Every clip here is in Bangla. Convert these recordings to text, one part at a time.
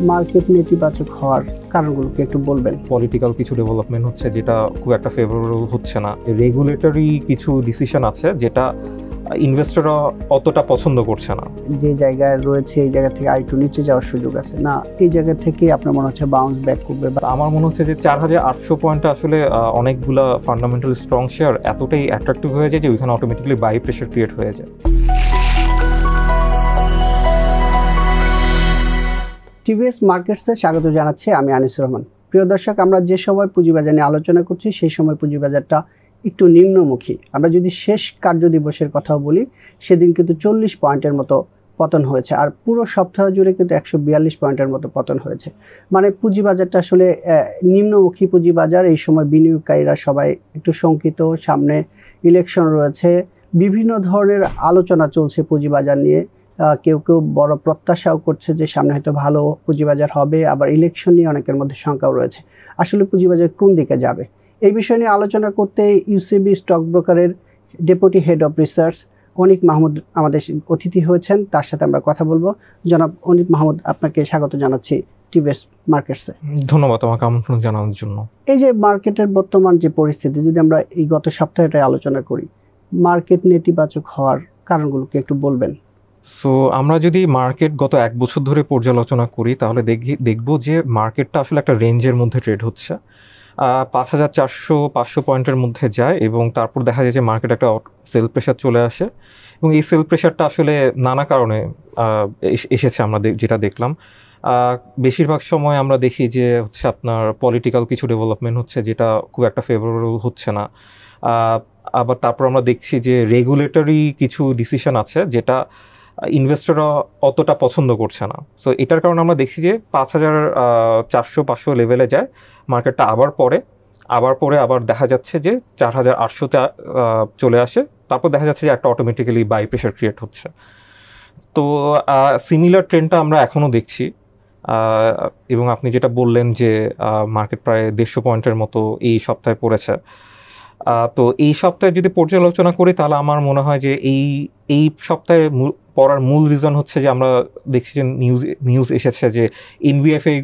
মার্কেট নেতিবাচক হওয়ার কারণগুলোকে একটু বলবেন। পলিটিক্যাল কিছু ডেভেলপমেন্ট হচ্ছে যেটা খুব একটা ফেভারেবল হচ্ছে না। রেগুলেটরি কিছু ডিসিশন আছে যেটা ইনভেস্টররা অতটা পছন্দ করছে না। যে জায়গায় রয়েছে এই জায়গা থেকে আরেকটু নিচে যাওয়ার সুযোগ আছে না, এই জায়গা থেকে আপনার মনে হচ্ছে বাউন্স ব্যাক করবে? আমার মনে হচ্ছে যে 4800 পয়েন্টে আসলে অনেকগুলা ফান্ডামেন্টাল স্ট্রং শেয়ার এতটাই অ্যাট্রাক্টিভ হয়ে যায় যে ওইখানে অটোমেটিক্যালি বাই প্রেশার ক্রিয়েট হয়ে যায়। টিভিএস মার্কেটসে স্বাগত জানাচ্ছি, আমি আনিসুর রহমান। প্রিয় দর্শক, আমরা যে সময় পুঁজিবাজার নিয়ে আলোচনা করছি সেই সময় পুঁজিবাজারটা একটু নিম্নমুখী। আমরা যদি শেষ কার্য দিবসের কথাও বলি, সেদিন কিন্তু 40 পয়েন্টের মতো পতন হয়েছে, আর পুরো সপ্তাহ জুড়ে কিন্তু 142 পয়েন্টের মতো পতন হয়েছে। মানে পুঁজিবাজারটা আসলে নিম্নমুখী পুঁজিবাজার। এই সময় বিনিয়োগকারীরা সবাই একটু শঙ্কিত, সামনে ইলেকশন রয়েছে, বিভিন্ন ধরনের আলোচনা চলছে পুঁজিবাজার নিয়ে। কেউ কেউ বড় প্রত্যাশাও করছে যে সামনে হয়তো ভালো পুঁজিবাজার হবে, আবার ইলেকশন নিয়ে অনেকের মধ্যে শঙ্কাও রয়েছে। আসলে পুঁজিবাজার কোন দিকে যাবে, এই বিষয় নিয়ে আলোচনা করতে ইউসিবি স্টক ব্রোকারের ডেপুটি হেড অফ রিসার্চ অনিক মাহমুদ আমাদের অতিথি হয়েছেন। তার সাথে আমরা কথা বলবো। জনাব অনিক মাহমুদ, আপনাকে স্বাগত জানাচ্ছি টিভিএস মার্কেটসে। ধন্যবাদ আমাকে আমন্ত্রণ জানানোর জন্য। এই যে মার্কেটের বর্তমান যে পরিস্থিতি, যদি আমরা এই গত সপ্তাহটায় আলোচনা করি, মার্কেট নেতিবাচক হওয়ার কারণগুলোকে একটু বলবেন। সো আমরা যদি মার্কেট গত এক বছর ধরে পর্যালোচনা করি তাহলে দেখব যে মার্কেটটা আসলে একটা রেঞ্জের মধ্যে ট্রেড হচ্ছে। 5400-500 পয়েন্টের মধ্যে যায় এবং তারপর দেখা যায় যে মার্কেট একটা সেল প্রেশার চলে আসে এবং এই সেল প্রেশারটা আসলে নানা কারণে এসেছে। আমরা যেটা দেখলাম বেশিরভাগ সময় আমরা দেখি যে হচ্ছে আপনার পলিটিক্যাল কিছু ডেভেলপমেন্ট হচ্ছে যেটা খুব একটা ফেভারেবল হচ্ছে না। আবার তারপর আমরা দেখছি যে রেগুলেটরি কিছু ডিসিশন আছে যেটা ইনভেস্টররা অতটা পছন্দ করছে না। সো এটার কারণে আমরা দেখছি যে 5400-500 লেভেলে যায় মার্কেটটা, আবার দেখা যাচ্ছে যে 4800-তে চলে আসে, তারপর দেখা যাচ্ছে যে একটা অটোমেটিক্যালি বাই প্রেশার ক্রিয়েট হচ্ছে। তো সিমিলার ট্রেন্ডটা আমরা এখনও দেখছি এবং আপনি যেটা বললেন যে মার্কেট প্রায় 150 পয়েন্টের মতো এই সপ্তাহে পড়েছে। তো এই সপ্তাহে যদি পর্যালোচনা করি তাহলে আমার মনে হয় যে এই সপ্তাহে পড়ার মূল রিজন হচ্ছে যে আমরা দেখছি যে নিউজ এসেছে যে এনবিএফআই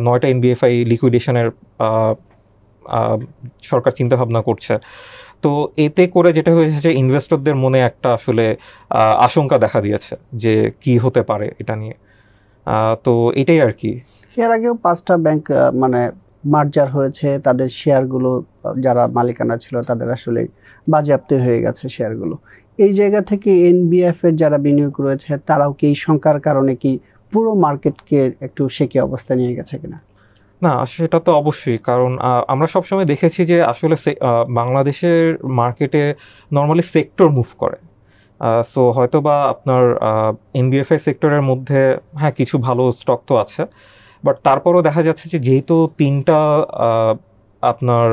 9টা এনবিএফআই লিকুইডেশনের সরকার চিন্তাভাবনা করছে। তো এতে করে যেটা হয়েছে যে ইনভেস্টরদের মনে একটা আসলে আশঙ্কা দেখা দিয়েছে যে কি হতে পারে এটা নিয়ে। তো এটাই আর কি। এর আগেও 5টা ব্যাংক মানে মার্জার হয়েছে, তাদের শেয়ারগুলো যারা মালিকানা ছিল তাদের আসলে বাজেয়াপ্ত হয়ে গেছে শেয়ারগুলো। এই জায়গা থেকে এনবিএফ এর যারা বিনিয়োগ রয়েছে তারাও কি এই শঙ্কার কারণে কি পুরো মার্কেটকে একটু শেকি অবস্থা নিয়ে গেছে কিনা? না, সেটা তো অবশ্যই, কারণ আমরা সবসময় দেখেছি যে আসলে বাংলাদেশের মার্কেটে নর্মালি সেক্টর মুভ করে। সো হয়তো বা আপনার এনবিএফআই সেক্টরের মধ্যে হ্যাঁ কিছু ভালো স্টক তো আছে, বাট তারপরও দেখা যাচ্ছে যে যেহেতু 3টা আপনার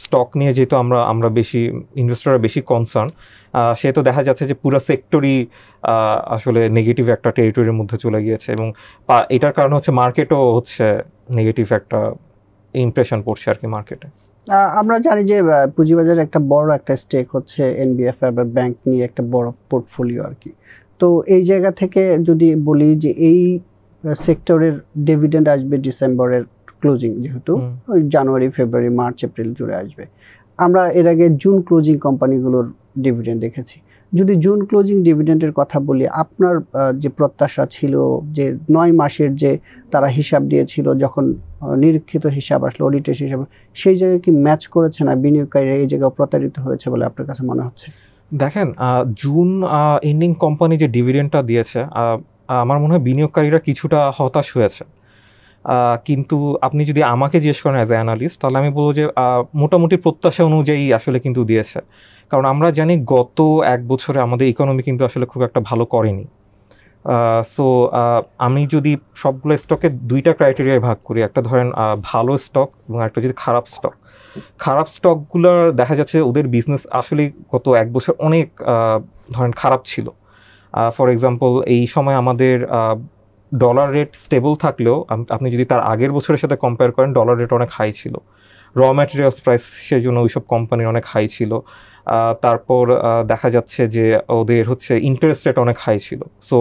স্টক নিয়ে যেহেতু আমরা বেশি ইনভেস্টররা বেশি কনসার্ন, সেহেতু দেখা যাচ্ছে যে পুরো সেক্টরই আসলে নেগেটিভ একটা টেরিটরির মধ্যে চলে গিয়েছে এবং এটার কারণে হচ্ছে মার্কেটও হচ্ছে নেগেটিভ একটা ইমপ্রেশন পড়ছে আর কি মার্কেটে। আমরা জানি যে পুঁজিবাজারে একটা বড় একটা স্টেক হচ্ছে এনবিএফ বা ব্যাংক নিয়ে একটা বড় পোর্টফোলিও আর কি। তো এই জায়গা থেকে যদি বলি যে এই সেক্টরের ডিভিডেন্ড আসবে ডিসেম্বরের ক্লোজিং, যেহেতু ওই জানুয়ারি ফেব্রুয়ারি মার্চ এপ্রিল জুড়ে আসবে। আমরা এর আগে জুন ক্লোজিং কোম্পানিগুলোর ডিভিডেন্ড দেখেছি। যদি জুন ক্লোজিং ডিভিডেন্ডের কথা বলি, আপনার যে প্রত্যাশা ছিল যে 9 মাসের যে তারা হিসাব দিয়েছিল, যখন নিরীক্ষিত হিসাব আসলো, অডিটের হিসাব, সেই জায়গায় কি ম্যাচ করেছে না? বিনিয়োগকারীরা এই জায়গায় প্রতারিত হয়েছে বলে আপনার কাছে মনে হচ্ছে? দেখেন, জুন এন্ডিং কোম্পানি যে ডিভিডেন্ডটা দিয়েছে, আমার মনে হয় বিনিয়োগকারীরা কিছুটা হতাশ হয়েছে। কিন্তু আপনি যদি আমাকে জিজ্ঞেস করেন অ্যাজ এ অ্যানালিস্ট, তাহলে আমি বলবো যে মোটামুটি প্রত্যাশা অনুযায়ী আসলে কিন্তু দিয়েছে। কারণ আমরা জানি গত এক বছরে আমাদের ইকোনমি কিন্তু আসলে খুব একটা ভালো করেনি। সো আমি যদি সবগুলো স্টকে 2টা ক্রাইটেরিয়ায় ভাগ করি, একটা ধরেন ভালো স্টক এবং একটা যদি খারাপ স্টকগুলোর দেখা যাচ্ছে ওদের বিজনেস আসলে গত এক বছর অনেক ধরেন খারাপ ছিল। ফর এক্সাম্পল, এই সময় আমাদের ডলার রেট স্টেবল থাকলেও আপনি যদি তার আগের বছরের সাথে কম্পেয়ার করেন, ডলার রেট অনেক হাই ছিল। র ম্যাটেরিয়ালস প্রাইস সেই জন্য ওইসব কোম্পানির অনেক হাই ছিল। তারপর দেখা যাচ্ছে যে ওদের হচ্ছে ইন্টারেস্ট রেট অনেক হাই ছিল। সো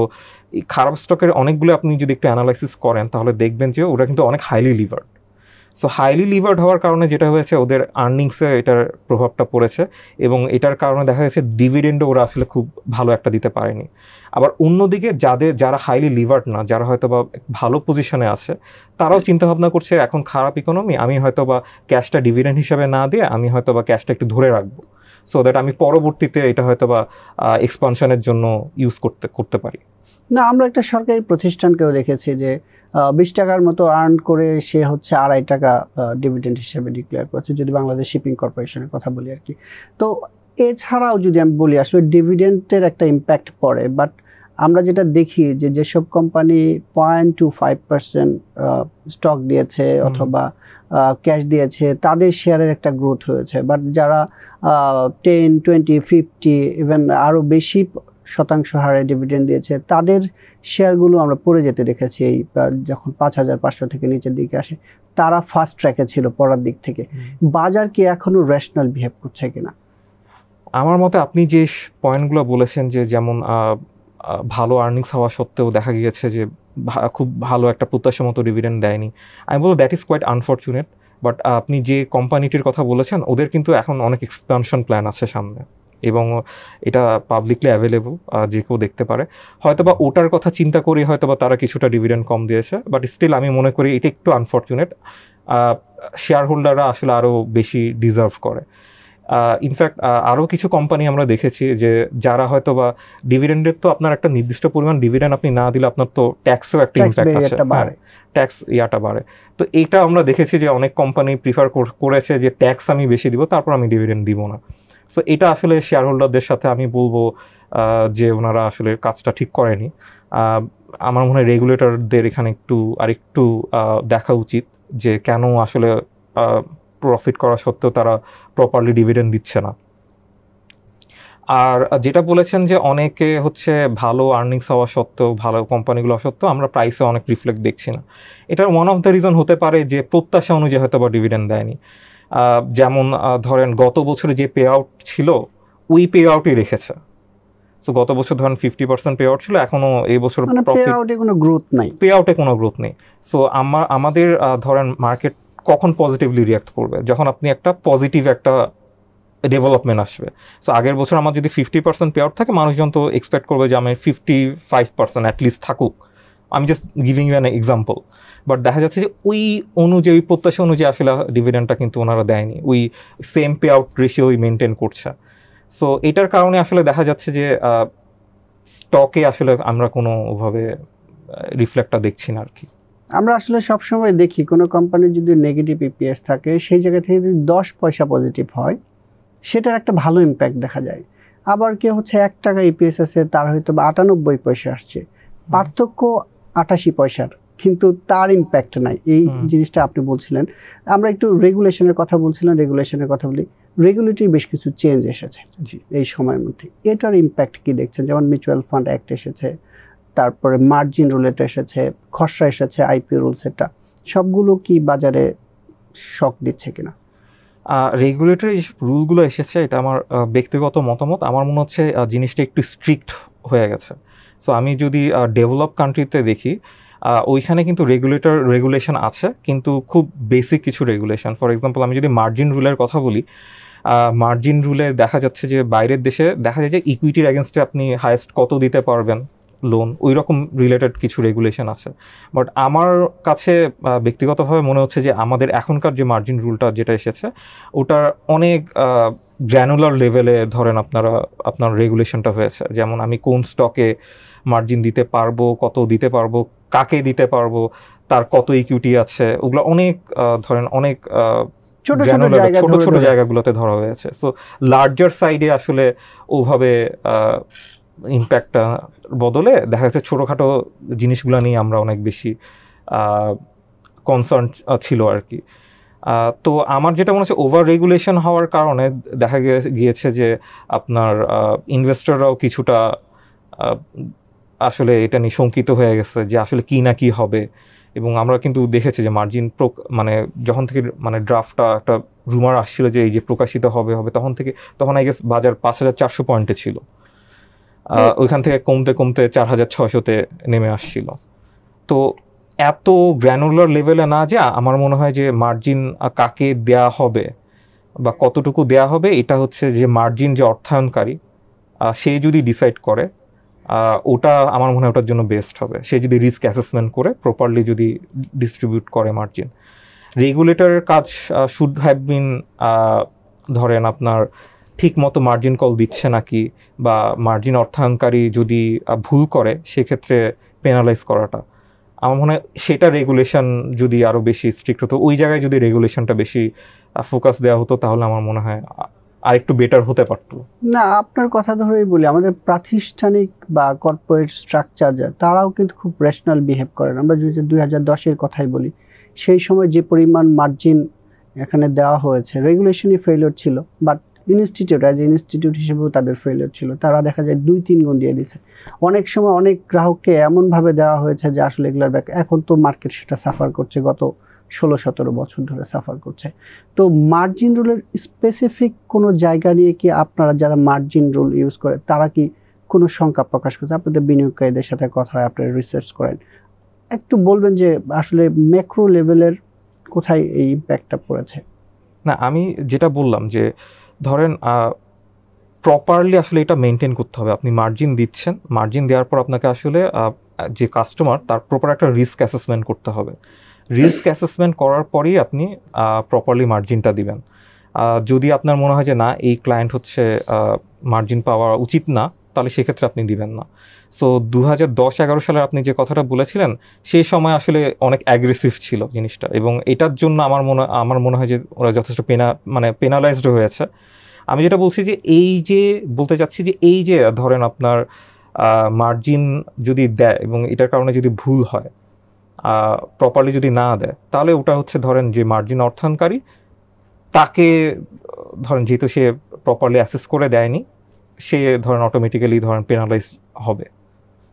এই খারাপ স্টকের অনেকগুলো আপনি যদি একটু অ্যানালাইসিস করেন তাহলে দেখবেন যে ওরা কিন্তু অনেক highly levered. So highly levered হওয়ার কারণে যেটা হয়েছে ওদের আর্নিংসে এটার প্রভাবটা পড়েছে, এবং এটার কারণে দেখা গেছে ডিভিডেন্ডও ওরা আসলে খুব ভালো একটা দিতে পারেনি। আবার অন্যদিকে যারা হাইলি লিভার্ড না, যারা হয়তো বা ভালো পজিশনে আছে, তারাও চিন্তাভাবনা করছে এখন খারাপ ইকোনমি, আমি হয়তো বা ক্যাশটা ডিভিডেন্ড হিসাবে না দিয়ে আমি হয়তো বা ক্যাশটা একটু ধরে রাখবো, সো দ্যাট আমি পরবর্তীতে এটা হয়তো বা এক্সপানশনের জন্য ইউজ করতে পারি। না, আমরা একটা সরকারি প্রতিষ্ঠানকেও দেখেছি যে 20 টাকার মতো আর্ন করে সে হচ্ছে 2.5 টাকা ডিভিডেন্ড হিসেবে ডিক্লেয়ার করেছে, যদি বাংলাদেশ শিপিং কর্পোরেশনের কথা বলি আর কি। তো এছাড়াও যদি আমি বলি আসলে ডিভিডেন্টের একটা ইম্প্যাক্ট পড়ে, বাট আমরা যেটা দেখি যে যেসব কোম্পানি 0.25% স্টক দিয়েছে অথবা ক্যাশ দিয়েছে তাদের শেয়ারের একটা গ্রোথ হয়েছে, বাট যারা 10, 20, 50 ইভেন আরও বেশি শতাংশ হারে ডিভিডেন্ড দিয়েছে তাদের শেয়ারগুলো আমরা পড়ে যেতে দেখেছি। এই যখন 5,500 থেকে নিচের দিকে আসে তারা ফার্স্ট ট্র্যাকে ছিল পড়ার দিক থেকে। বাজার কি এখনো রেশনাল বিহেভ করছে কিনা? আমার মতে আপনি যে পয়েন্টগুলো বলেছেন যে যেমন ভালো আর্নিংস হওয়া সত্ত্বেও দেখা গিয়েছে যে খুব ভালো একটা প্রত্যাশা মতো ডিভিডেন্ড দেয়নি, আমি বলবো that is quite unfortunate. But আপনি যে কোম্পানিটির কথা বলেছেন ওদের কিন্তু এখন অনেক এক্সপানশন প্ল্যান আছে সামনে, এবং এটা পাবলিকলি অ্যাভেলেবল, যে কেউ দেখতে পারে। হয়তো বা ওটার কথা চিন্তা করি হয়তো বা তারা কিছুটা ডিভিডেন্ড কম দিয়েছে, বাট স্টিল আমি মনে করি এটা একটু আনফর্চুনেট। শেয়ার হোল্ডাররা আসলে আরও বেশি ডিজার্ভ করে। ইনফ্যাক্ট আরও কিছু কোম্পানি আমরা দেখেছি যে যারা হয়তো বা ডিভিডেন্ডের, তো আপনার একটা নির্দিষ্ট পরিমাণ ডিভিডেন্ড আপনি না দিলে আপনার তো ট্যাক্সেও একটা ইম্প্যাক্ট আছে, ট্যাক্স ইয়াটা বাড়ে। তো এইটা আমরা দেখেছি যে অনেক কোম্পানি প্রিফার করেছে যে ট্যাক্স আমি বেশি দিব তারপর আমি ডিভিডেন্ড দিব না। সো এটা আসলে শেয়ার হোল্ডারদের সাথে আমি বলবো যে ওনারা আসলে কাজটা ঠিক করেনি। আমার মনে হয় রেগুলেটরদের এখানে আরেকটু দেখা উচিত যে কেন আসলে প্রফিট করা সত্ত্বেও তারা প্রপারলি ডিভিডেন্ড দিচ্ছে না। আর যেটা বলেছেন যে অনেকে হচ্ছে ভালো আর্নিংস হওয়া সত্ত্বেও, ভালো কোম্পানিগুলো সত্ত্বেও আমরা প্রাইসে অনেক রিফ্লেক্ট দেখছি না, এটার ওয়ান অফ দ্য রিজন হতে পারে যে প্রত্যাশা অনুযায়ী হয়তো বা ডিভিডেন্ড দেয়নি। যেমন ধরেন গত বছরে যে পে আউট ছিল ওই পে আউটই রেখেছে। সো গত বছর ধরেন 50% পে আউট ছিল, এখনও এই বছর পে আউটে কোনো গ্রোথ নাই, পে আউটে কোনো গ্রোথ নেই। সো আমাদের ধরেন মার্কেট কখন পজিটিভলি রিঅ্যাক্ট করবে? যখন আপনি একটা পজিটিভ একটা ডেভেলপমেন্ট আসবে। সো আগের বছর আমার যদি 50% পে আউট থাকে, মানুষজন তো এক্সপেক্ট করবে যে আমি 55% অ্যাটলিস্ট থাকুক। আমি just giving you an example. But দেখা যাচ্ছে যে ওই অনুযায়ী, প্রত্যাশা অনুযায়ী আসলে ডিভিডেন্ডটা কিন্তু ওনারা দেয়নি, ওই সেম পে আউট রেশিওই মেনটেন করছে। সো এটার কারণে আসলে দেখা যাচ্ছে যে স্টকে আসলে আমরা কোনোভাবে রিফ্লেক্টটা দেখছি না আর কি। আমরা আসলে সবসময় দেখি কোনো কোম্পানির যদি নেগেটিভ ইপিএস থাকে সেই জায়গা থেকে যদি 10 পয়সা পজিটিভ হয় সেটার একটা ভালো ইম্প্যাক্ট দেখা যায়। আবার কেউ হচ্ছে 1 টাকা ইপিএস আছে, তার হয়তো 98 পয়সা আসছে, পার্থক্য 88 পয়সার, কিন্তু তার ইম্প্যাক্ট নাই। এই জিনিসটা আপনি বলছিলেন। আমরা একটু রেগুলেশনের কথা বলছিলাম, রেগুলেশনের কথা বলি। রেগুলেটরি বেশ কিছু চেঞ্জ এসেছে এই সময়ের মধ্যে, এটার ইম্প্যাক্ট কি দেখছেন? যেমন মিউচুয়াল ফান্ড অ্যাক্ট এসেছে, তারপরে মার্জিন রুলেট এসেছে, খসড়া এসেছে, আইপিও রুলস, এটা সবগুলো কি বাজারে শক দিচ্ছে কিনা? রেগুলেটরি যেসব রুলগুলো এসেছে, এটা আমার ব্যক্তিগত মতামত, আমার মনে হচ্ছে জিনিসটা একটু স্ট্রিক্ট হয়ে গেছে। সো আমি যদি ডেভেলপ কান্ট্রিতে দেখি, ওইখানে কিন্তু রেগুলেশন আছে, কিন্তু খুব বেসিক কিছু রেগুলেশন। ফর এক্সাম্পল আমি যদি মার্জিন রুলের কথা বলি, মার্জিন রুলে দেখা যাচ্ছে যে বাইরের দেশে দেখা যায় যে ইকুইটির এগেনস্টে আপনি হায়েস্ট কত দিতে পারবেন লোন, ওই রকম রিলেটেড কিছু রেগুলেশন আছে। বাট আমার কাছে ব্যক্তিগতভাবে মনে হচ্ছে যে আমাদের এখনকার যে মার্জিন রুলটা যেটা এসেছে ওটার অনেক গ্র্যানুলার লেভেলে ধরেন আপনার রেগুলেশনটা হয়েছে। যেমন আমি কোন স্টকে মার্জিন দিতে পারবো, কত দিতে পারবো, কাকে দিতে পারবো, তার কত ইকুইটি আছে, ওগুলো অনেক ধরেন অনেক ছোট ছোট জায়গাগুলোতে ধরা হয়েছে। সো লার্জার সাইডে আসলে ওভাবে ইম্প্যাক্টটা বদলে দেখা যাচ্ছে ছোটোখাটো জিনিসগুলো নিয়ে আমরা অনেক বেশি কনসার্ন ছিল আর কি। তো আমার যেটা মনে হচ্ছে ওভার রেগুলেশন হওয়ার কারণে দেখা গিয়েছে যে আপনার ইনভেস্টররাও কিছুটা আসলে এটা নিয়ে শঙ্কিত হয়ে গেছে যে আসলে কি না কি হবে। এবং আমরা কিন্তু দেখেছি যে মার্জিন মানে যখন থেকে মানে ড্রাফটটা একটা রুমার আসছিল যে এই যে প্রকাশিত হবে তখন আই গেস বাজার 5,400 পয়েন্টে ছিল। ওইখান থেকে কমতে কমতে 4,600-তে নেমে আসছিল। তো এত গ্র্যানুলার লেভেলে না যে আমার মনে হয় যে মার্জিন কাকে দেয়া হবে বা কতটুকু দেয়া হবে, এটা হচ্ছে যে মার্জিন যে অর্থায়নকারী সে যদি ডিসাইড করে ওটা আমার মনে হয় ওটার জন্য বেস্ট হবে। সে যদি রিস্ক অ্যাসেসমেন্ট করে প্রপারলি যদি ডিস্ট্রিবিউট করে মার্জিন। রেগুলেটরের কাজ শুড হ্যাভ বিন ধরেন আপনার ঠিক মতো মার্জিন কল দিচ্ছে নাকি, বা মার্জিন অর্থায়নকারী যদি ভুল করে সেক্ষেত্রে পেনালাইজ করাটা। আমার মনে হয় সেটা রেগুলেশন যদি আরও বেশি স্ট্রিক্ট হতো, ওই জায়গায় যদি রেগুলেশনটা বেশি ফোকাস দেওয়া হতো, তাহলে আমার মনে হয় আরেকটু বেটার হতে পারতো। না, আপনার কথা ধরেই বলি, আমাদের প্রাতিষ্ঠানিক বা কর্পোরেট স্ট্রাকচার তারাও কিন্তু খুব রেশনাল বিহেভ করেন। আমরা যদি 2010-এর কথাই বলি, সেই সময় যে পরিমাণ মার্জিন এখানে দেওয়া হয়েছে, রেগুলেশনই ফেলিওর ছিল, বাট ইনস্টিটিউট অ্যাজ ইনস্টিটিউট হিসেবেও তাদের ফেলিওর ছিল। তারা দেখা যায় 2-3 গুণ দিয়ে দিছে। অনেক সময় অনেক গ্রাহককে এমনভাবে দেওয়া হয়েছে যে আসলে এগুলোর এখন তো মার্কেট সেটা সাফার করছে, গত 16-17 বছর ধরে সাফার করছে। তো মার্জিন রুলের স্পেসিফিক কোনো জায়গা নিয়ে কি আপনারা যারা মার্জিন রুল ইউজ করে তারা কি কোনো শঙ্কা প্রকাশ করছে? আপনাদের বিনিয়োগকারীদের সাথে কথা হয়, আপনারা রিসার্চ করেন, একটু বলবেন যে আসলে ম্যাক্রো লেভেলের কোথায় এই ইম্প্যাক্টটা পড়েছে? না, আমি যেটা বললাম যে ধরেন প্রপারলি আসলে এটা মেনটেন করতে হবে। আপনি মার্জিন দিচ্ছেন, মার্জিন দেওয়ার পর আপনাকে আসলে যে কাস্টমার তার প্রপার একটা রিস্ক অ্যাসেসমেন্ট করতে হবে। রিস্ক অ্যাসেসমেন্ট করার পরেই আপনি প্রপারলি মার্জিনটা দিবেন। যদি আপনার মনে হয় যে না, এই ক্লায়েন্ট হচ্ছে মার্জিন পাওয়া উচিত না, তাহলে সেক্ষেত্রে আপনি দিবেন না। সো 2010-11 সালে আপনি যে কথাটা বলেছিলেন, সেই সময় আসলে অনেক অ্যাগ্রেসিভ ছিল জিনিসটা, এবং এটার জন্য আমার মনে হয় যে ওরা যথেষ্ট পেনালাইজড হয়েছে। আমি যেটা বলছি যে বলতে চাচ্ছি যে এই যে ধরেন আপনার মার্জিন যদি দেয় এবং এটার কারণে যদি ভুল হয়, প্রপারলি যদি না দেয়, তাহলে ওটা হচ্ছে ধরেন যে মার্জিন অর্থায়নকারী তাকে ধরেন যেহেতু সে প্রপারলি অ্যাসেস করে দেয়নি, সে ধরেন অটোমেটিক্যালি ধরেন পেনালাইজ হবে।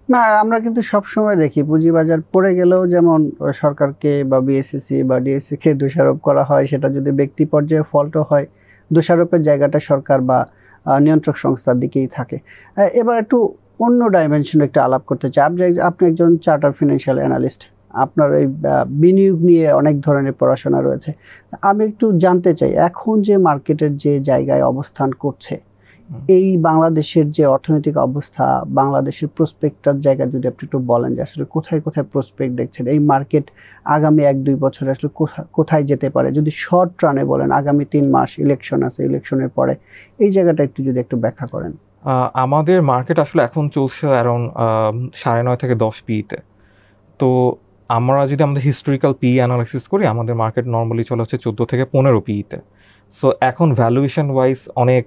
না, আমরা কিন্তু সবসময় দেখি পুঁজিবাজার পড়ে গেলেও যেমন সরকারকে বা বিএসসিসি বা ডিএসসিকে দোষারোপ করা হয়, সেটা যদি ব্যক্তি পর্যায়ে ফল্টও হয়, দোষারোপের জায়গাটা সরকার বা নিয়ন্ত্রক সংস্থার দিকেই থাকে। এবার একটু অন্য ডাইমেনশনে একটু আলাপ করতে চাই। আপনি একজন চার্টার ফিনান্সিয়াল অ্যানালিস্ট, আপনার এই বিনিয়োগ নিয়ে অনেক ধরনের পড়াশোনা রয়েছে। আমি একটু জানতে চাই, এখন যে মার্কেটের যে জায়গায় অবস্থান করছে, এই বাংলাদেশের যে অর্থনৈতিক অবস্থা, বাংলাদেশের প্রসপেক্টর জায়গা যদি আপনি একটু বলেন যে আসলে কোথায় কোথায় প্রসপেক্ট দেখছেন, এই মার্কেট আগামী 1-2 বছরে আসলে কোথায় যেতে পারে, যদি শর্ট রানে বলেন, আগামী 3 মাস ইলেকশন আছে, ইলেকশনের পরে এই জায়গাটা যদি একটু ব্যাখ্যা করেন। আমাদের মার্কেট আসলে এখন চলছে অ্যারাউন্ড 9.5 থেকে 10 পিতে। তো আমরা যদি আমাদের হিস্টোরিক্যাল পি অ্যানালাইসিস করি, আমাদের মার্কেট নর্মালি চলে হচ্ছে 14 থেকে 15 পিতে। সো এখন ভ্যালুয়েশন ওয়াইজ অনেক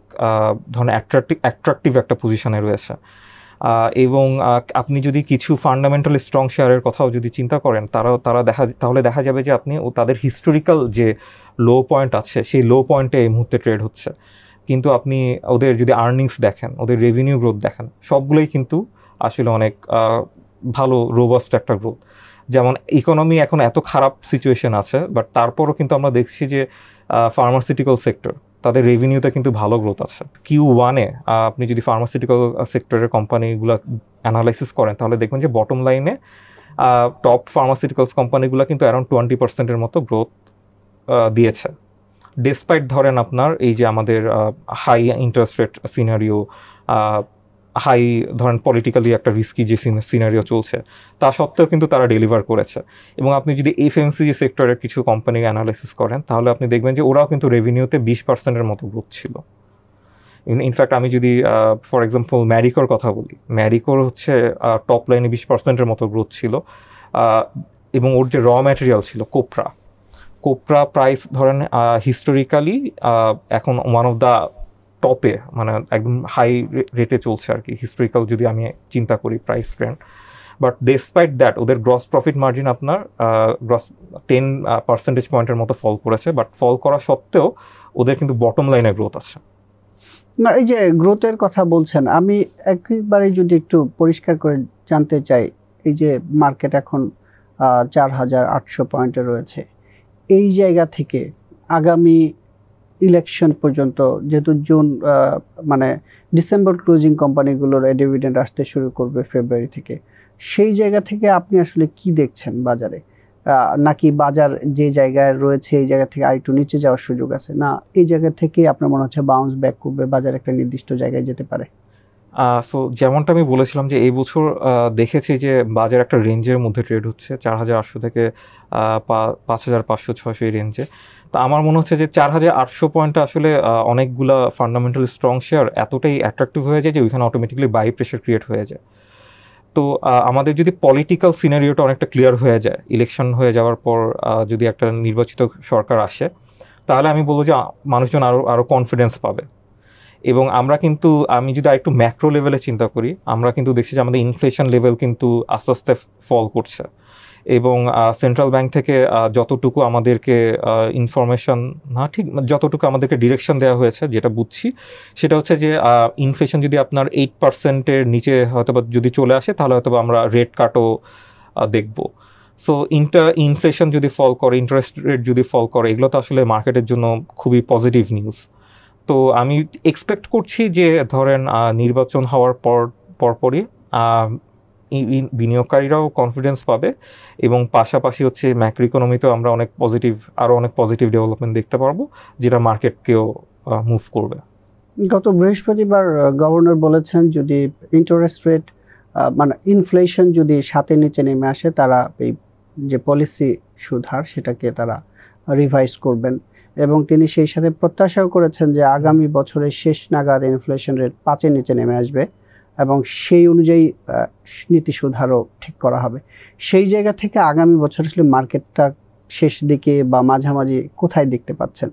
ধরনের অ্যাট্রাকটিভ একটা পজিশনে রয়েছে। এবং আপনি যদি কিছু ফান্ডামেন্টালি স্ট্রং শেয়ারের কথাও যদি চিন্তা করেন, তাহলে দেখা যাবে যে আপনি তাদের হিস্টোরিক্যাল যে লো পয়েন্ট আছে, সেই লো পয়েন্টে এই মুহূর্তে ট্রেড হচ্ছে। কিন্তু আপনি ওদের যদি আর্নিংস দেখেন, ওদের রেভিনিউ গ্রোথ দেখেন, সবগুলোই কিন্তু আসলে অনেক ভালো রোবাস্ট একটা গ্রোথ। যেমন ইকোনমি এখন এত খারাপ সিচুয়েশন আছে, বাট তারপরও কিন্তু আমরা দেখছি যে ফার্মাসিউটিক্যাল সেক্টর, তাদের রেভিনিউতে কিন্তু ভালো গ্রোথ আছে। Q1-এ আপনি যদি ফার্মাসিউটিক্যাল সেক্টরের কোম্পানিগুলো অ্যানালাইসিস করেন, তাহলে দেখবেন যে বটম লাইনে টপ ফার্মাসিউটিক্যালস কোম্পানিগুলো কিন্তু অ্যারাউন্ড 20% মতো গ্রোথ দিয়েছে, ডেসপাইট ধরেন আপনার এই যে আমাদের high interest rate scenario, high ধরেন পলিটিক্যালি একটা রিস্কি যে সিনারিও চলছে, তা সত্ত্বেও কিন্তু তারা ডেলিভার করেছে। এবং আপনি যদি এফএমসিজি সেক্টরের কিছু কোম্পানি অ্যানালাইসিস করেন, তাহলে আপনি দেখবেন যে ওরাও কিন্তু রেভিনিউতে 20%-এর মতো গ্রোথ ছিল। ইনফ্যাক্ট আমি যদি ফর এক্সাম্পল ম্যারিকোর কথা বলি, ম্যারিকোর হচ্ছে টপ লাইনে 20%-এর মতো গ্রোথ ছিল। এবং ওর যে র ম্যাটেরিয়াল ছিল কোপরা প্রাইস ধরেন হিস্টোরিক্যালি এখন ওয়ান অফ দ্য টপে, মানে একদম হাই রেটে চলছে আর কি, হিস্টোরিক্যাল যদি আমি চিন্তা করি price trend. But despite that ওদের গ্রস প্রফিট মার্জিন আপনার 10 পার্সেন্টেজ পয়েন্টের মতো ফল করেছে। বাট ফল করা সত্ত্বেও ওদের কিন্তু বটম লাইনে গ্রোথ আছে। না, এই যে গ্রোথের কথা বলছেন, আমি একেবারেই যদি একটু পরিষ্কার করে জানতে চাই, এই যে মার্কেট এখন 4,800 পয়েন্টে রয়েছে, এই জায়গা থেকে আগামী ইলেকশন পর্যন্ত, যেহেতু জুন মানে ডিসেম্বর ক্লোজিং কোম্পানিগুলোর ডিভিডেন্ড আসতে শুরু করবে ফেব্রুয়ারি থেকে, সেই জায়গা থেকে আপনি আসলে কি দেখছেন বাজারে? নাকি বাজার যে জায়গায় রয়েছে এই জায়গা থেকে আরেকটু নিচে যাওয়ার সুযোগ আছে, না এই জায়গা থেকে আপনার মনে হচ্ছে বাউন্স ব্যাক করবে, বাজার একটা নির্দিষ্ট জায়গায় যেতে পারে? সো যেমনটা আমি বলেছিলাম যে এই বছর দেখেছি যে বাজার একটা রেঞ্জের মধ্যে ট্রেড হচ্ছে 4,800 থেকে 5,500-600 এই রেঞ্জে। তো আমার মনে হচ্ছে যে 4,800 পয়েন্টটা আসলে অনেকগুলা ফান্ডামেন্টাল স্ট্রং শেয়ার এতটাই অ্যাট্রাক্টিভ হয়ে যায় যে ওইখানে অটোমেটিক্যালি বাই প্রেশার ক্রিয়েট হয়ে যায়। তো আমাদের যদি পলিটিক্যাল সিনারিওটা অনেকটা ক্লিয়ার হয়ে যায়, ইলেকশন হয়ে যাওয়ার পর যদি একটা নির্বাচিত সরকার আসে, তাহলে আমি বলবো যে মানুষজন আরও কনফিডেন্স পাবে। এবং আমরা কিন্তু, আমি যদি আরেকটু ম্যাক্রো লেভেলে চিন্তা করি, আমরা কিন্তু দেখছি যে আমাদের ইনফ্লেশন লেভেল কিন্তু আস্তে আস্তে ফল করছে। এবং সেন্ট্রাল ব্যাংক থেকে যতটুকু আমাদেরকে ইনফরমেশন, না ঠিক যতটুকু আমাদেরকে ডিরেকশন দেওয়া হয়েছে, যেটা বুঝছি সেটা হচ্ছে যে ইনফ্লেশন যদি আপনার 8%-এর নিচে হয়তো বা যদি চলে আসে, তাহলে হয়তো আমরা রেট কাটও দেখব। সো ইনফ্লেশন যদি ফল করে, ইন্টারেস্ট রেট যদি ফল করে, এগুলো তো আসলে মার্কেটের জন্য খুবই পজিটিভ নিউজ। তো আমি এক্সপেক্ট করছি যে ধরেন নির্বাচন হওয়ার পরপরই বিনিয়োগকারীরাও কনফিডেন্স পাবে, এবং পাশাপাশি হচ্ছে ম্যাক্রো ইকোনমিতেও আমরা আরও অনেক পজিটিভ ডেভেলপমেন্ট দেখতে পারবো, যেটা মার্কেটকেও মুভ করবে। গত বৃহস্পতিবার গভর্নর বলেছেন যদি ইন্টারেস্ট রেট মানে ইনফ্লেশন যদি 7-এর নিচে নেমে আসে, তারা এই যে পলিসি সুদহার সেটাকে তারা রিভাইজ করবেন। এবং তিনি সেই সাথে প্রত্যাশাও করেছেন যে আগামী বছরের শেষ নাগাদ ইনফ্লেশন রেট 5-এর নিচে নেমে আসবে এবং সেই অনুযায়ী নীতি সুধারও ঠিক করা হবে। সেই জায়গা থেকে আগামী বছর আসলে মার্কেটটা শেষ দিকে বা মাঝামাঝি কোথায় দেখতে পাচ্ছেন?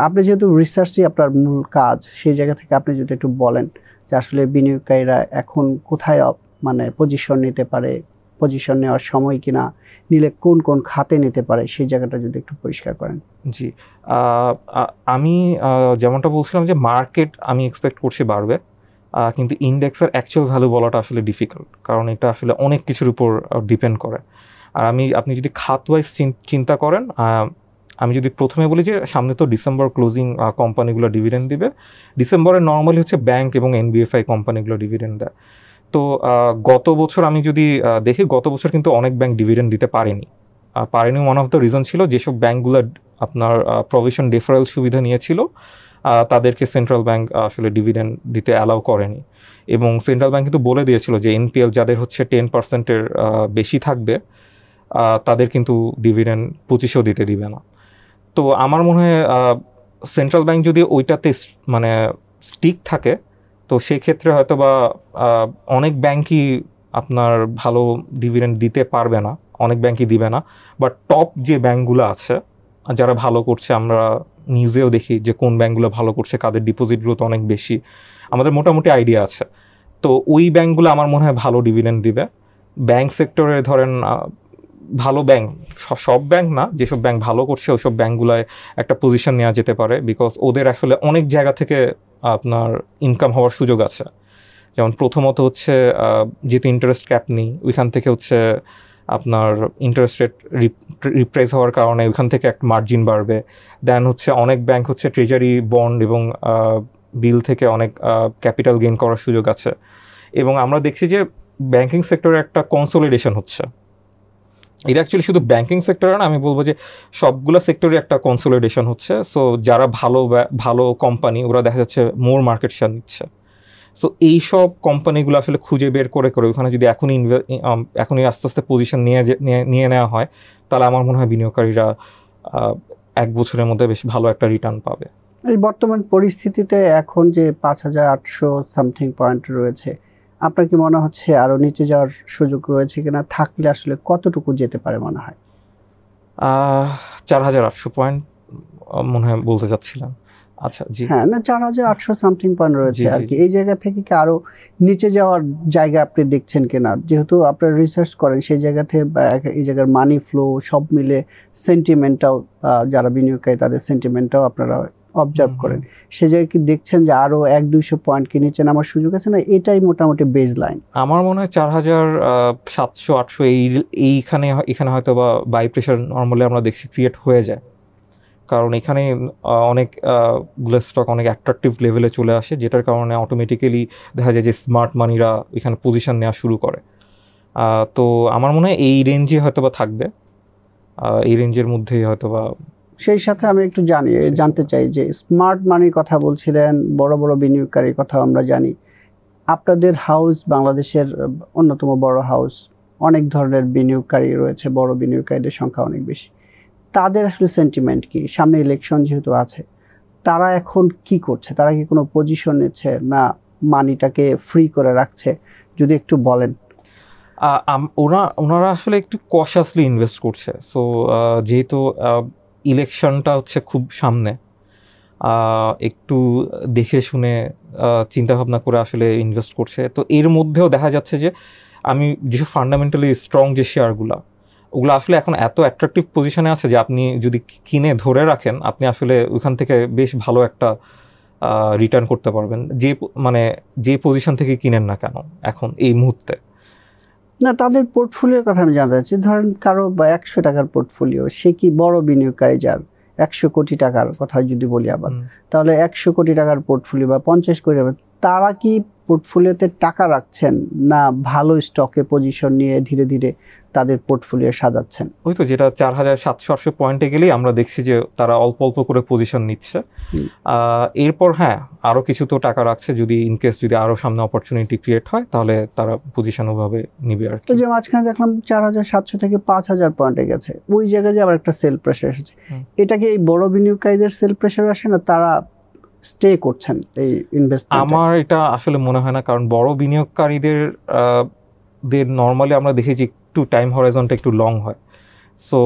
আপনি যেহেতু রিসার্চই আপনার মূল কাজ, সেই জায়গা থেকে আপনি যদি একটু বলেন যে আসলে বিনিয়োগকারীরা এখন কোথায় মানে পজিশন নিতে পারে, পজিশন নেওয়ার সময় কিনা, নিলে কোন কোন খাতে নিতে পারে, সেই জায়গাটা যদি একটু পরিষ্কার করেন। জি, আমি যেমনটা বলছিলাম যে মার্কেট আমি এক্সপেক্ট করছি বাড়বে, কিন্তু ইন্ডেক্সের অ্যাকচুয়াল ভ্যালু বলাটা আসলে ডিফিকাল্ট, কারণ এটা আসলে অনেক কিছুর উপর ডিপেন্ড করে। আর আপনি যদি খাত ওয়াইজ চিন্তা করেন, আমি যদি প্রথমে বলি যে সামনে তো ডিসেম্বর ক্লোজিং কোম্পানিগুলো ডিভিডেন্ড দিবে। ডিসেম্বরে নর্মালি হচ্ছে ব্যাংক এবং এনবিএফআই কোম্পানিগুলো ডিভিডেন্ড দেয়। তো গত বছর আমি যদি দেখি, গত বছর কিন্তু অনেক ব্যাংক ডিভিডেন্ড দিতে পারেনি। ওয়ান অফ দ্য রিজন ছিল যেসব ব্যাংকগুলো আপনার প্রভিশন ডিফারেল সুবিধা নিয়েছিল, তাদেরকে সেন্ট্রাল ব্যাংক আসলে ডিভিডেন্ড দিতে অ্যালাউ করেনি। এবং সেন্ট্রাল ব্যাংক কিন্তু বলে দিয়েছিল যে এনপিএল যাদের হচ্ছে 10%-এর বেশি থাকবে, তাদের কিন্তু ডিভিডেন্ড 25ও দিতে দিবে না। তো আমার মনে হয় সেন্ট্রাল ব্যাংক যদি ওইটাতে মানে স্টিক থাকে, তো সেক্ষেত্রে হয়তো বা অনেক ব্যাংকই আপনার ভালো ডিভিডেন্ড দিতে পারবে না, অনেক ব্যাংকই দিবে না। বাট টপ যে ব্যাংকগুলো আছে যারা ভালো করছে, আমরা নিউজেও দেখি যে কোন ব্যাংকগুলো ভালো করছে, কাদের ডিপোজিট গ্রোথ অনেক বেশি, আমাদের মোটামুটি আইডিয়া আছে। তো ওই ব্যাংকগুলো আমার মনে হয় ভালো ডিভিডেন্ড দিবে। ব্যাংক সেক্টরে ধরেন ভালো ব্যাংক, সব ব্যাংক না, যেসব ব্যাংক ভালো করছে ওইসব ব্যাংকগুলোয় একটা পজিশন নেওয়া যেতে পারে, বিকজ ওদের আসলে অনেক জায়গা থেকে আপনার ইনকাম হওয়ার সুযোগ আছে। যেমন প্রথমত হচ্ছে যেহেতু ইন্টারেস্ট ক্যাপ নেই, ওইখান থেকে হচ্ছে আপনার ইন্টারেস্ট রেট রিপ্রাইস হওয়ার কারণে ওইখান থেকে একটা মার্জিন বাড়বে। দেন হচ্ছে অনেক ব্যাংক হচ্ছে ট্রেজারি বন্ড এবং বিল থেকে অনেক ক্যাপিটাল গেইন করার সুযোগ আছে। এবং আমরা দেখছি যে ব্যাংকিং সেক্টরে একটা কনসোলিডেশন হচ্ছে। এটা অ্যাকচুয়ালি শুধু ব্যাংকিং সেক্টরে না, আমি বলবো যে সবগুলো সেক্টরে একটা কনসোলিডেশন হচ্ছে। সো যারা ভালো কোম্পানি, ওরা দেখা যাচ্ছে মোর মার্কেট শেয়ার নিচ্ছে। সো এইসব কোম্পানিগুলো আসলে খুঁজে বের করে ওখানে যদি এখনই আস্তে আস্তে পজিশন নিয়ে নেওয়া হয়, তাহলে আমার মনে হয় বিনিয়োগকারীরা 1 বছরের মধ্যে বেশ ভালো একটা রিটার্ন পাবে। এই বর্তমান পরিস্থিতিতে এখন যে 5,800 সামথিং পয়েন্ট রয়েছে, আপনার কি মনে হচ্ছে আরো নিচে যাওয়ার সুযোগ রয়েছে কিনা? থাকলে আসলে কতটুকু যেতে পারে মনে হয়? 4,800 পয়েন্ট মনে হয় বলতে চাচ্ছিলাম। আচ্ছা, জি হ্যাঁ, না 4,800 সামথিং পয়েন্ট রয়েছে আর কি। এই জায়গা থেকে কি আরো নিচে যাওয়ার জায়গা আপনি দেখছেন কিনা? যেহেতু আপনারা রিসার্চ করেন, সেই জায়গা থেকে এই জায়গার মানি ফ্লো সব মিলে সেন্টিমেন্টটাও, যারা বিনিয়োগকারী তাদের সেন্টিমেন্টটাও আপনারা অবজার্ভ করেন, সে জায়গায় কি দেখছেন যে আরো 100-200 পয়েন্ট কি নিচে নামার সুযোগ আছে, না এটাই মোটামুটি বেস লাইন? আমার মনে হয় 4,700-800 এখানে হয়তো বা বাই প্রেশার নর্মালি আমরা দেখছি ক্রিয়েট হয়ে যায়। কারণ এখানে অনেক গুলো স্টক অনেক অ্যাট্রাকটিভ লেভেলে চলে আসে, যেটার কারণে অটোমেটিক্যালি দেখা যায় যে স্মার্ট মানিরা এখানে পজিশন নেওয়া শুরু করে। তো আমার মনে হয় এই রেঞ্জে হয়তো বা থাকবে, এই রেঞ্জের মধ্যেই হয়তো বা। সেই সাথে আমি একটু জানতে চাই যে স্মার্ট মানির কথা বলছিলেন, বড় বড় বিনিয়োগকারীর কথা আমরা জানি। আপনাদের হাউস বাংলাদেশের অন্যতম বড় হাউস, অনেক ধরনের বিনিয়োগকারী রয়েছে, বড় বিনিয়োগকারীদের সংখ্যা অনেক বেশি। তাদের আসলে সেন্টিমেন্ট কি? সামনে ইলেকশন যেহেতু আছে, তারা এখন কি করছে? তারা কি কোনো পজিশন নিচ্ছে, না মানিটাকে ফ্রি করে রাখছে? যদি একটু বলেন। ওনারা আসলে একটু কশাসলি ইনভেস্ট করছে। সো যেহেতু ইলেকশনটা হচ্ছে খুব সামনে, একটু দেখে শুনে চিন্তা ভাবনা করে আসলে ইনভেস্ট করছে। তো এর মধ্যেও দেখা যাচ্ছে যে আমি যেসব ফান্ডামেন্টালি স্ট্রং যে শেয়ারগুলো, ওগুলো আসলে এখন এত অ্যাট্রাকটিভ পজিশনে আছে যে আপনি যদি কিনে ধরে রাখেন, আপনি আসলে ওইখান থেকে বেশ ভালো একটা রিটার্ন করতে পারবেন, যে পজিশন থেকে কিনেন না কেন এখন এই মুহূর্তে। না, তাদের পোর্টফোলিওর কথা আমি জানতে চাচ্ছি। ধরেন কারো বা 100 টাকার পোর্টফোলিও, সে কি বড় বিনিয়োগকারী, যার 100 কোটি টাকার কথা যদি বলি আবার, তাহলে 100 কোটি টাকার পোর্টফোলিও বা 50 কোটি টাকা, তারা কি পোর্টফোলিওতে টাকা রাখছেন, না ভালো স্টকে পজিশন নিয়ে ধীরে ধীরে তাদের পোর্টফোলিও সাজাচ্ছেন? ওই তো যেটা 4700-800 পয়েন্টে গেলেই আমরা দেখছি যে তারা অল্প অল্প করে পজিশন নিচ্ছে। এরপর হ্যাঁ, আরও কিছু তো টাকা রাখছে, যদি ইনকেস যদি আরও সামনে অপরচুনিটি ক্রিয়েট হয় তাহলে তারা পজিশন ওভাবে নিবে আর কি। তো যে মাঝখানে দেখলাম 4700 থেকে 5000 পয়েন্টে গেছে, ওই জায়গায় যে আবার একটা সেল প্রেশার এসেছে। এটা কি এই বড় বিনিয়োগকারীদের সেল প্রেশার আসে, না তারা স্টে করছেন এই ইনভেস্টমেন্টে? আমার এটা আসলে মনে হয় না, কারণ বড় বিনিয়োগকারীদের নর্মালি আমরা দেখেছি একটু টাইম হরাইজনটা একটু লং হয়। সো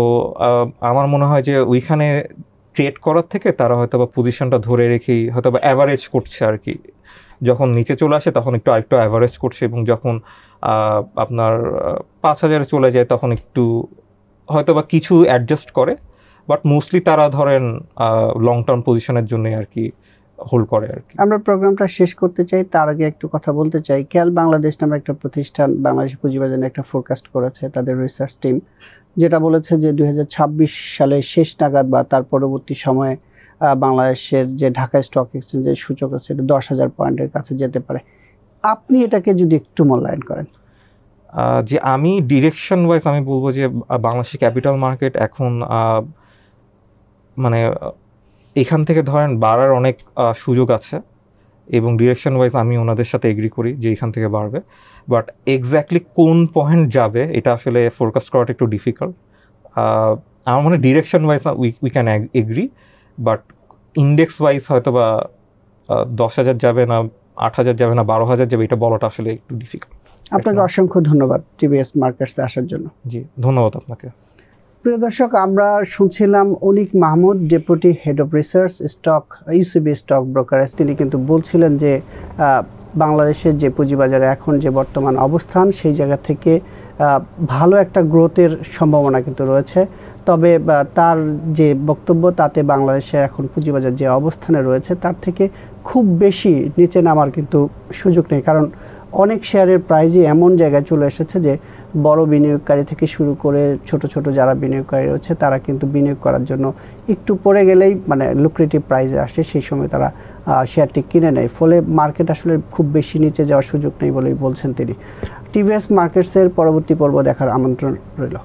আমার মনে হয় যে ওইখানে ট্রেড করার থেকে তারা হয়তো বা পজিশনটা ধরে রেখেই হয়তো বা অ্যাভারেজ করছে আর কি। যখন নিচে চলে আসে তখন আরেকটু অ্যাভারেজ করছে, এবং যখন আপনার 5000 চলে যায় তখন একটু হয়তো বা কিছু অ্যাডজাস্ট করে, বাট মোস্টলি তারা ধরেন লং টার্ম পজিশনের জন্য আর কি হোল্ড করে আর কি। আমরা প্রোগ্রামটা শেষ করতে চাই, তার আগে একটু কথা বলতে চাই। খেয়াল বাংলাদেশ নামে একটা প্রতিষ্ঠান বাংলাদেশ পুঁজিবাজারে একটা ফোরকাস্ট করেছে, তাদের রিসার্চ টিম, যেটা বলেছে যে 2026 সালের শেষ নাগাদ বা তার পরবর্তী সময়ে বাংলাদেশের যে ঢাকা স্টক এক্সচেঞ্জের সূচক আছে এটা 10,000 পয়েন্টের কাছে যেতে পারে। আপনি এটাকে যদি একটু মূল্যায়ন করেন। যে আমি ডিরেকশন ওয়াইজ আমি বলবো যে বাংলাদেশের ক্যাপিটাল মার্কেট এখন এখান থেকে ধরেন বাড়ার অনেক সুযোগ আছে, এবং ডিরেকশন ওয়াইজ আমি ওনাদের সাথে এগ্রি করি যে এখান থেকে বাড়বে। বাট এক্স্যাক্টলি কোন পয়েন্ট যাবে এটা আসলে ফোরকাস্ট করাটা একটু ডিফিকাল্ট। আমার মনে হয় direction wise we can agree, but index wise হয়তো বা 10,000 যাবে না, 8,000 যাবে না, 12,000 যাবে, এটা বলাটা আসলে একটু ডিফিকাল্ট। আপনাকে অসংখ্য ধন্যবাদ টিবিএস মার্কেটসে আসার জন্য। জি, ধন্যবাদ আপনাকে। প্রিয় দর্শক, আমরা শুনছিলাম Anik Mahmud, deputy head of research stock, UCB stock brokerage. তিনি কিন্তু বলছিলেন যে বাংলাদেশের যে পুঁজিবাজারে এখন যে বর্তমান অবস্থান, সেই জায়গা থেকে ভালো একটা গ্রোথের সম্ভাবনা কিন্তু রয়েছে। তবে তার যে বক্তব্য, তাতে বাংলাদেশের এখন পুঁজিবাজার যে অবস্থানে রয়েছে তার থেকে খুব বেশি নিচে নামার কিন্তু সুযোগ নেই, কারণ অনেক শেয়ারের প্রাইজই এমন জায়গায় চলে এসেছে যে বড় বিনিয়োগকারী থেকে শুরু করে ছোট ছোট যারা বিনিয়োগকারী রয়েছে তারা কিন্তু বিনিয়োগ করার জন্য একটু পড়ে গেলেই লুক্রেটিভ প্রাইজে আসে, সেই সময় তারা শেয়ারটি কিনে নেয়। ফলে মার্কেট আসলে খুব বেশি নিচে যাওয়ার সুযোগ নেই বলেই বলছেন তিনি। টিভিএস মার্কেটসের পরবর্তী পর্ব দেখার আমন্ত্রণ রইল।